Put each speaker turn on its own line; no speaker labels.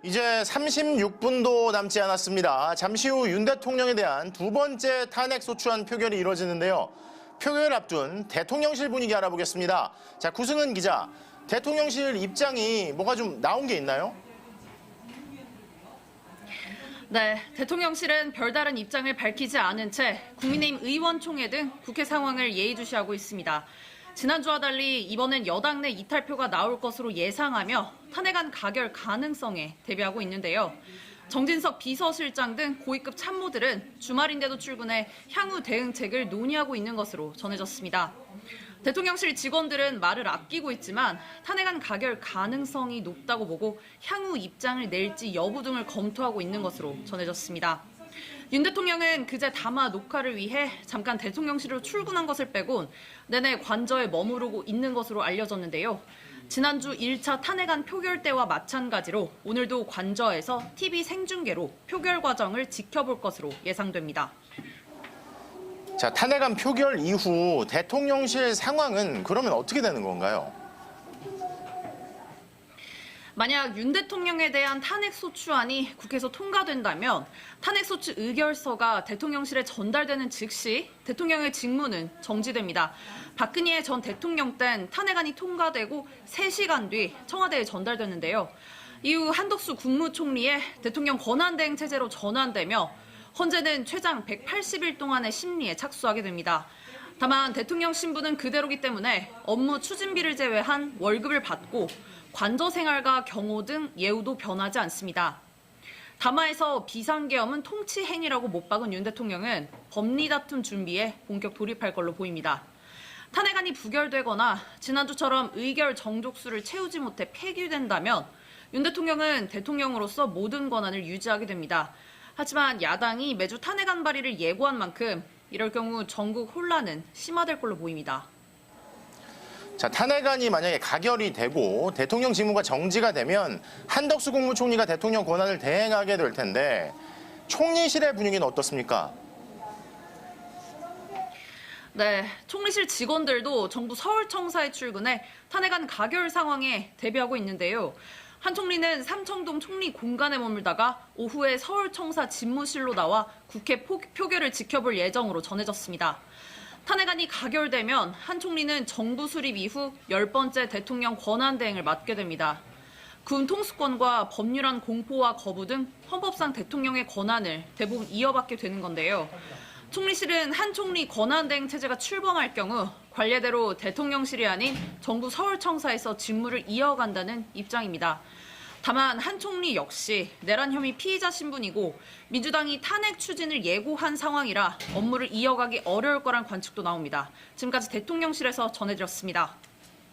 이제 36분도 남지 않았습니다. 잠시 후 윤 대통령에 대한 두 번째 탄핵 소추안 표결이 이뤄지는데요. 표결 앞둔 대통령실 분위기 알아보겠습니다. 자, 구승은 기자, 대통령실 입장이 뭐가 좀 나온 게 있나요?
네, 대통령실은 별다른 입장을 밝히지 않은 채 국민의힘 의원총회 등 국회 상황을 예의주시하고 있습니다. 지난주와 달리 이번엔 여당 내 이탈표가 나올 것으로 예상하며 탄핵안 가결 가능성에 대비하고 있는데요. 정진석 비서실장 등 고위급 참모들은 주말인데도 출근해 향후 대응책을 논의하고 있는 것으로 전해졌습니다. 대통령실 직원들은 말을 아끼고 있지만 탄핵안 가결 가능성이 높다고 보고 향후 입장을 낼지 여부 등을 검토하고 있는 것으로 전해졌습니다. 윤 대통령은 그제 담화 녹화를 위해 잠깐 대통령실로 출근한 것을 빼곤 내내 관저에 머무르고 있는 것으로 알려졌는데요. 지난주 1차 탄핵안 표결 때와 마찬가지로 오늘도 관저에서 TV 생중계로 표결 과정을 지켜볼 것으로 예상됩니다.
자, 탄핵안 표결 이후 대통령실 상황은 그러면 어떻게 되는 건가요?
만약 윤 대통령에 대한 탄핵소추안이 국회에서 통과된다면 탄핵소추 의결서가 대통령실에 전달되는 즉시 대통령의 직무는 정지됩니다. 박근혜 전 대통령 땐 탄핵안이 통과되고 3시간 뒤 청와대에 전달됐는데요. 이후 한덕수 국무총리의 대통령 권한대행 체제로 전환되며 헌재는 최장 180일 동안의 심리에 착수하게 됩니다. 다만 대통령 신분은 그대로기 때문에 업무 추진비를 제외한 월급을 받고 관저 생활과 경호 등 예우도 변하지 않습니다. 담화에서 비상계엄은 통치 행위라고 못 박은 윤 대통령은 법리 다툼 준비에 본격 돌입할 걸로 보입니다. 탄핵안이 부결되거나 지난주처럼 의결 정족수를 채우지 못해 폐기된다면 윤 대통령은 대통령으로서 모든 권한을 유지하게 됩니다. 하지만 야당이 매주 탄핵안 발의를 예고한 만큼 이럴 경우 전국 혼란은 심화될 걸로 보입니다.
자, 탄핵안이 만약에 가결이 되고 대통령 직무가 정지가 되면 한덕수 국무총리가 대통령 권한을 대행하게 될 텐데 총리실의 분위기는 어떻습니까?
네, 총리실 직원들도 정부 서울청사에 출근해 탄핵안 가결 상황에 대비하고 있는데요. 한 총리는 삼청동 총리 공간에 머물다가 오후에 서울청사 집무실로 나와 국회 표결을 지켜볼 예정으로 전해졌습니다. 탄핵안이 가결되면 한 총리는 정부 수립 이후 10번째 대통령 권한대행을 맡게 됩니다. 군 통수권과 법률안 공포와 거부 등 헌법상 대통령의 권한을 대부분 이어받게 되는 건데요. 총리실은 한 총리 권한대행 체제가 출범할 경우 관례대로 대통령실이 아닌 정부 서울청사에서 직무를 이어간다는 입장입니다. 다만 한 총리 역시 내란 혐의 피의자 신분이고 민주당이 탄핵 추진을 예고한 상황이라 업무를 이어가기 어려울 거란 관측도 나옵니다. 지금까지 대통령실에서 전해드렸습니다.